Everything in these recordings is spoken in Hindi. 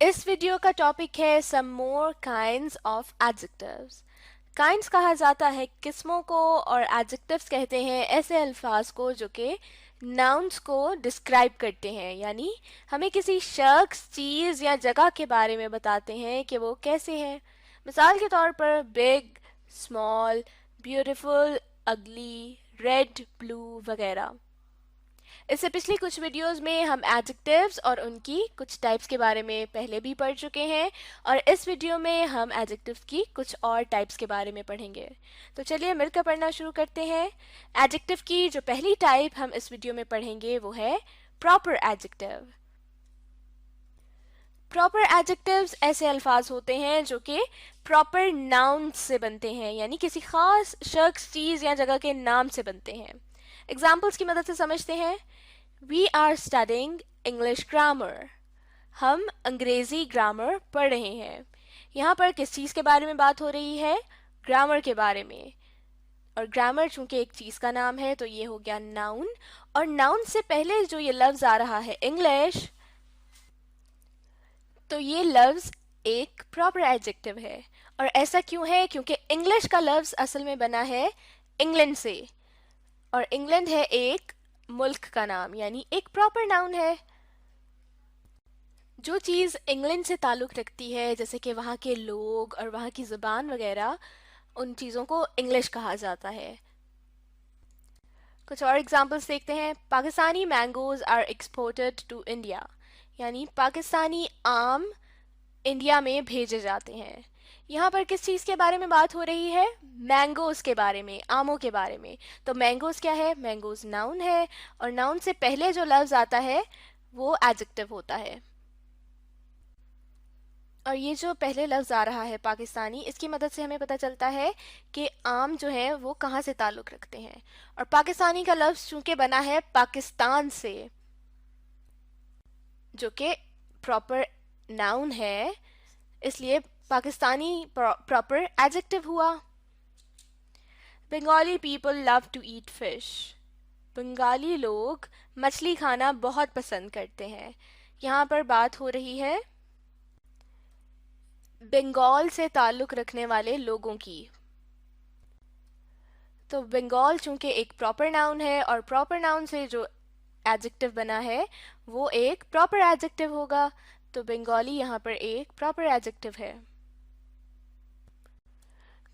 इस वीडियो का टॉपिक है सम मोर काइंड्स ऑफ एडजेक्टिव्स। काइंड्स कहा जाता है किस्मों को और एडजेक्टिव्स कहते हैं ऐसे अल्फाज को जो कि नाउन्स को डिस्क्राइब करते हैं, यानी हमें किसी शख्स, चीज़ या जगह के बारे में बताते हैं कि वो कैसे है। मिसाल के तौर पर बिग, स्मॉल, ब्यूटीफुल, अगली, रेड, ब्लू वगैरह। इससे पिछली कुछ वीडियोस में हम एडजेक्टिव्स और उनकी कुछ टाइप्स के बारे में पहले भी पढ़ चुके हैं, और इस वीडियो में हम एडजेक्टिव्स की कुछ और टाइप्स के बारे में पढ़ेंगे। तो चलिए मिलकर पढ़ना शुरू करते हैं। एडजेक्टिव की जो पहली टाइप हम इस वीडियो में पढ़ेंगे वो है प्रॉपर एडजेक्टिव। प्रॉपर एडजेक्टिव्स ऐसे अल्फाज होते हैं जो कि प्रॉपर नाउन से बनते हैं, यानी किसी खास शख्स, चीज या जगह के नाम से बनते हैं। एग्जाम्पल्स की मदद से समझते हैं। We are studying English grammar. हम अंग्रेजी ग्रामर पढ़ रहे हैं। यहाँ पर किस चीज़ के बारे में बात हो रही है? ग्रामर के बारे में। और ग्रामर चूंकि एक चीज़ का नाम है तो ये हो गया नाउन, और नाउन से पहले जो ये लफ्ज़ आ रहा है इंग्लिश, तो ये लफ्ज़ एक प्रॉपर एडजेक्टिव है। और ऐसा क्यों है? क्योंकि इंग्लिश का लफ्ज़ असल में बना है इंग्लैंड से, और इंग्लैंड है एक मुल्क का नाम, यानी एक प्रॉपर नाउन है। जो चीज़ इंग्लैंड से ताल्लुक़ रखती है, जैसे कि वहाँ के लोग और वहाँ की ज़ुबान वगैरह, उन चीज़ों को इंग्लिश कहा जाता है। कुछ और एग्जांपल्स देखते हैं। Pakistani mangoes are exported to India, यानी पाकिस्तानी आम इंडिया में भेजे जाते हैं। यहाँ पर किस चीज़ के बारे में बात हो रही है? मैंगोज के बारे में, आमों के बारे में। तो मैंगोज क्या है? मैंगोज नाउन है, और नाउन से पहले जो लफ्ज़ आता है वो एडजेक्टिव होता है। और ये जो पहले लफ्ज़ आ रहा है पाकिस्तानी, इसकी मदद से हमें पता चलता है कि आम जो है वो कहाँ से ताल्लुक़ रखते हैं। और पाकिस्तानी का लफ्ज़ चूंकि बना है पाकिस्तान से, जो कि प्रॉपर नाउन है, इसलिए पाकिस्तानी प्रॉपर एडजेक्टिव हुआ। Bengali people love to eat fish. Bengali लोग मछली खाना बहुत पसंद करते हैं। यहाँ पर बात हो रही है बंगाल से ताल्लुक़ रखने वाले लोगों की। तो बंगाल चूंकि एक प्रॉपर नाउन है, और प्रॉपर नाउन से जो एडजेक्टिव बना है वो एक प्रॉपर एडजेक्टिव होगा। तो बंगाली यहाँ पर एक प्रॉपर एडजेक्टिव है।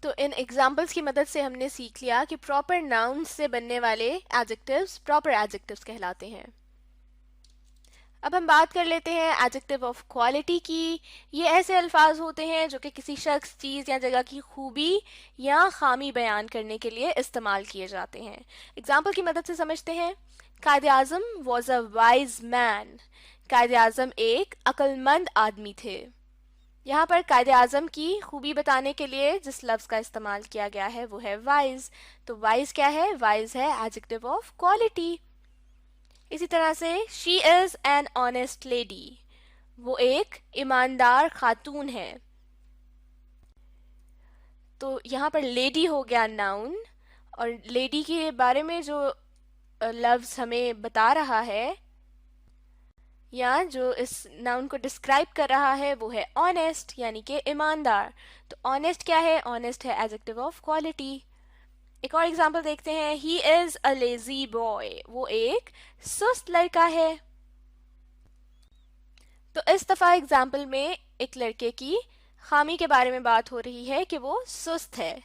तो इन एग्जाम्पल्स की मदद से हमने सीख लिया कि प्रॉपर नाउन से बनने वाले एडजेक्टिव्स प्रॉपर एडजेक्टिव्स कहलाते हैं। अब हम बात कर लेते हैं एडजेक्टिव ऑफ क्वालिटी की। ये ऐसे अल्फाज होते हैं जो कि किसी शख्स, चीज़ या जगह की खूबी या खामी बयान करने के लिए इस्तेमाल किए जाते हैं। एग्जाम्पल की मदद से समझते हैं। कायद आज़म वॉज अ वाइज मैन। कायद आज़म एक अक्लमंद आदमी थे। यहाँ पर कायद आज़म की खूबी बताने के लिए जिस लफ्ज़ का इस्तेमाल किया गया है वो है वाइज। तो वाइज क्या है? वाइज है एडजेक्टिव ऑफ क्वालिटी। इसी तरह से she is an honest lady. वो एक ईमानदार खातून है। तो यहाँ पर लेडी हो गया नाउन, और लेडी के बारे में जो लफ्ज़ हमें बता रहा है या जो इस नाउन को डिस्क्राइब कर रहा है वो है ऑनेस्ट, यानी कि ईमानदार। तो ऑनेस्ट क्या है? ऑनेस्ट है एडजेक्टिव ऑफ क्वालिटी। एक और एग्जांपल देखते हैं। He is a lazy boy. वो एक सुस्त लड़का है। तो इस दफा एग्जाम्पल में एक लड़के की खामी के बारे में बात हो रही है कि वो सुस्त है।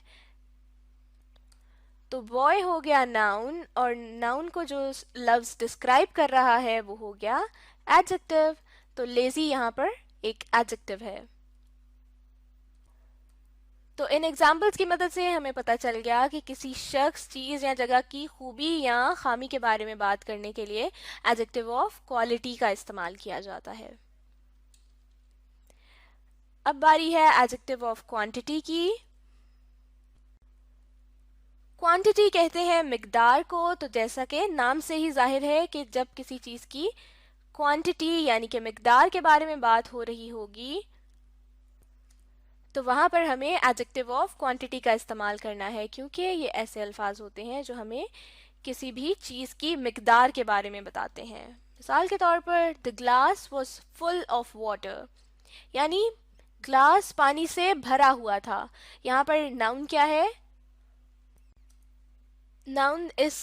तो बॉय हो गया नाउन, और नाउन को जो लफ्ज डिस्क्राइब कर रहा है वो हो गया एडजेक्टिव। तो लेजी यहाँ पर एक एडजेक्टिव है। तो इन एग्जाम्पल्स की मदद से हमें पता चल गया कि किसी शख्स, चीज़ या जगह की खूबी या खामी के बारे में बात करने के लिए एडजेक्टिव ऑफ क्वालिटी का इस्तेमाल किया जाता है। अब बारी है एडजेक्टिव ऑफ क्वांटिटी की। क्वांटिटी कहते हैं मिकदार को। तो जैसा कि नाम से ही जाहिर है कि जब किसी चीज़ की क्वांटिटी यानी कि मिकदार के बारे में बात हो रही होगी तो वहाँ पर हमें एडजेक्टिव ऑफ क्वांटिटी का इस्तेमाल करना है, क्योंकि ये ऐसे अल्फाज होते हैं जो हमें किसी भी चीज़ की मिकदार के बारे में बताते हैं। मिसाल के तौर पर the glass was full of water. यानी ग्लास पानी से भरा हुआ था। यहाँ पर नाउन क्या है? नाउन इस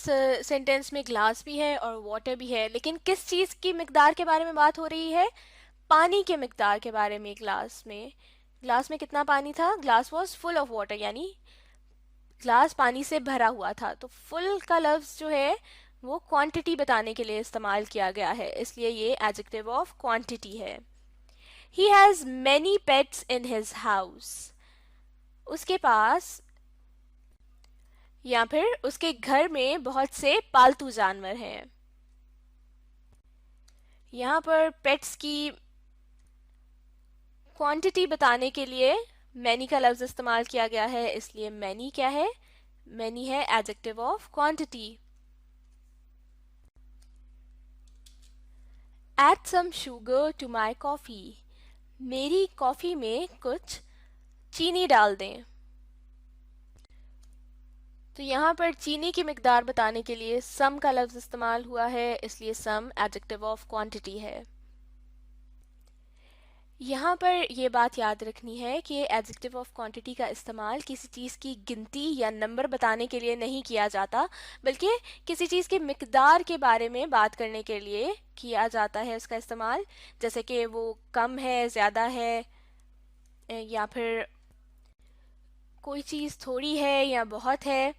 सेंटेंस में ग्लास भी है और वाटर भी है, लेकिन किस चीज़ की मिकदार के बारे में बात हो रही है? पानी के मिकदार के बारे में। ग्लास में कितना पानी था? Glass was full of water, यानी ग्लास पानी से भरा हुआ था। तो फुल का लफ्ज जो है वो क्वांटिटी बताने के लिए इस्तेमाल किया गया है, इसलिए ये एडजेक्टिव ऑफ क्वांटिटी है। He has many pets in his house. उसके पास या फिर उसके घर में बहुत से पालतू जानवर हैं। यहाँ पर पेट्स की क्वांटिटी बताने के लिए मैनी का लफ्ज इस्तेमाल किया गया है, इसलिए मैनी क्या है? मैनी है adjective of quantity. Add some sugar to my coffee. मेरी कॉफी में कुछ चीनी डाल दें। तो यहाँ पर चीनी की मिकदार बताने के लिए सम का लफ्ज इस्तेमाल हुआ है, इसलिए सम एडजेक्टिव ऑफ क्वांटिटी है। यहाँ पर ये बात याद रखनी है कि एडजेक्टिव ऑफ क्वांटिटी का इस्तेमाल किसी चीज़ की गिनती या नंबर बताने के लिए नहीं किया जाता, बल्कि किसी चीज़ की मिकदार के बारे में बात करने के लिए किया जाता है उसका इस्तेमाल। जैसे कि वो कम है, ज़्यादा है, या फिर कोई चीज़ थोड़ी है या बहुत है।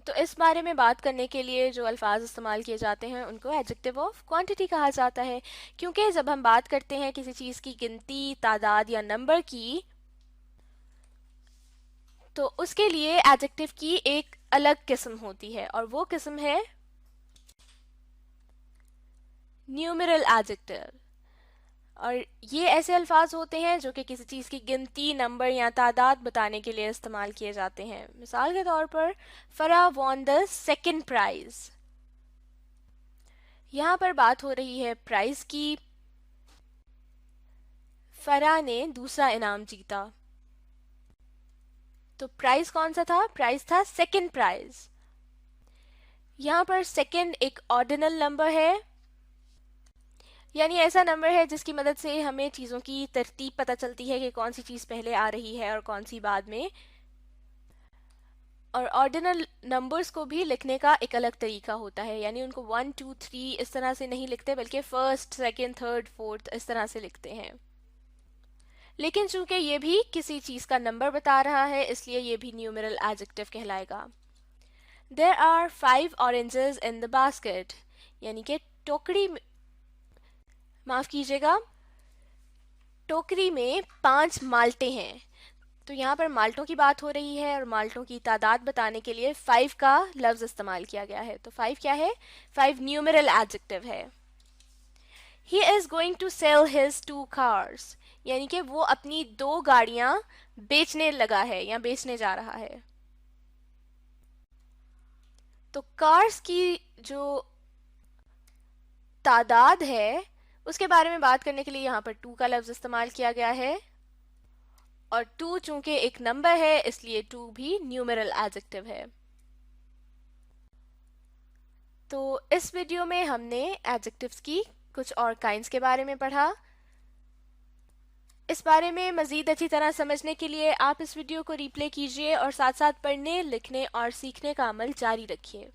तो इस बारे में बात करने के लिए जो अल्फाज इस्तेमाल किए जाते हैं उनको एडजेक्टिव ऑफ क्वांटिटी कहा जाता है, क्योंकि जब हम बात करते हैं किसी चीज़ की गिनती, तादाद या नंबर की, तो उसके लिए एडजेक्टिव की एक अलग किस्म होती है और वो किस्म है न्यूमेरल एडजेक्टिव। और ये ऐसे अल्फाज होते हैं जो कि किसी चीज़ की गिनती, नंबर या तादाद बताने के लिए इस्तेमाल किए जाते हैं। मिसाल के तौर पर फरा वॉन द सेकंड प्राइज। यहाँ पर बात हो रही है प्राइज की। फरा ने दूसरा इनाम जीता। तो प्राइज कौन सा था? प्राइज था सेकंड प्राइज। यहाँ पर सेकंड एक ऑर्डिनल नंबर है, यानी ऐसा नंबर है जिसकी मदद से हमें चीज़ों की तरतीब पता चलती है कि कौन सी चीज़ पहले आ रही है और कौन सी बाद में। और ऑर्डिनल नंबर्स को भी लिखने का एक अलग तरीका होता है, यानी उनको 1 2 3 इस तरह से नहीं लिखते, बल्कि फर्स्ट, सेकंड, थर्ड, फोर्थ इस तरह से लिखते हैं। लेकिन चूंकि ये भी किसी चीज़ का नंबर बता रहा है, इसलिए ये भी न्यूमेरल एडजेक्टिव कहलाएगा। There are 5 oranges in the basket, यानी कि माफ कीजिएगा, टोकरी में 5 माल्टे हैं। तो यहाँ पर माल्टों की बात हो रही है और माल्टों की तादाद बताने के लिए 5 का लफ्ज इस्तेमाल किया गया है। तो 5 क्या है? 5 न्यूमेरल एडजेक्टिव है। He is going to sell his 2 cars, यानी कि वो अपनी 2 गाड़ियां बेचने लगा है या बेचने जा रहा है। तो कार्स की जो तादाद है उसके बारे में बात करने के लिए यहाँ पर 2 का लफ्ज इस्तेमाल किया गया है, और 2 चूंकि एक नंबर है इसलिए 2 भी न्यूमेरल एडजेक्टिव है। तो इस वीडियो में हमने एडजेक्टिव्स की कुछ और काइंड्स के बारे में पढ़ा। इस बारे में मज़ीद अच्छी तरह समझने के लिए आप इस वीडियो को रिप्ले कीजिए और साथ साथ पढ़ने, लिखने और सीखने का अमल जारी रखिए।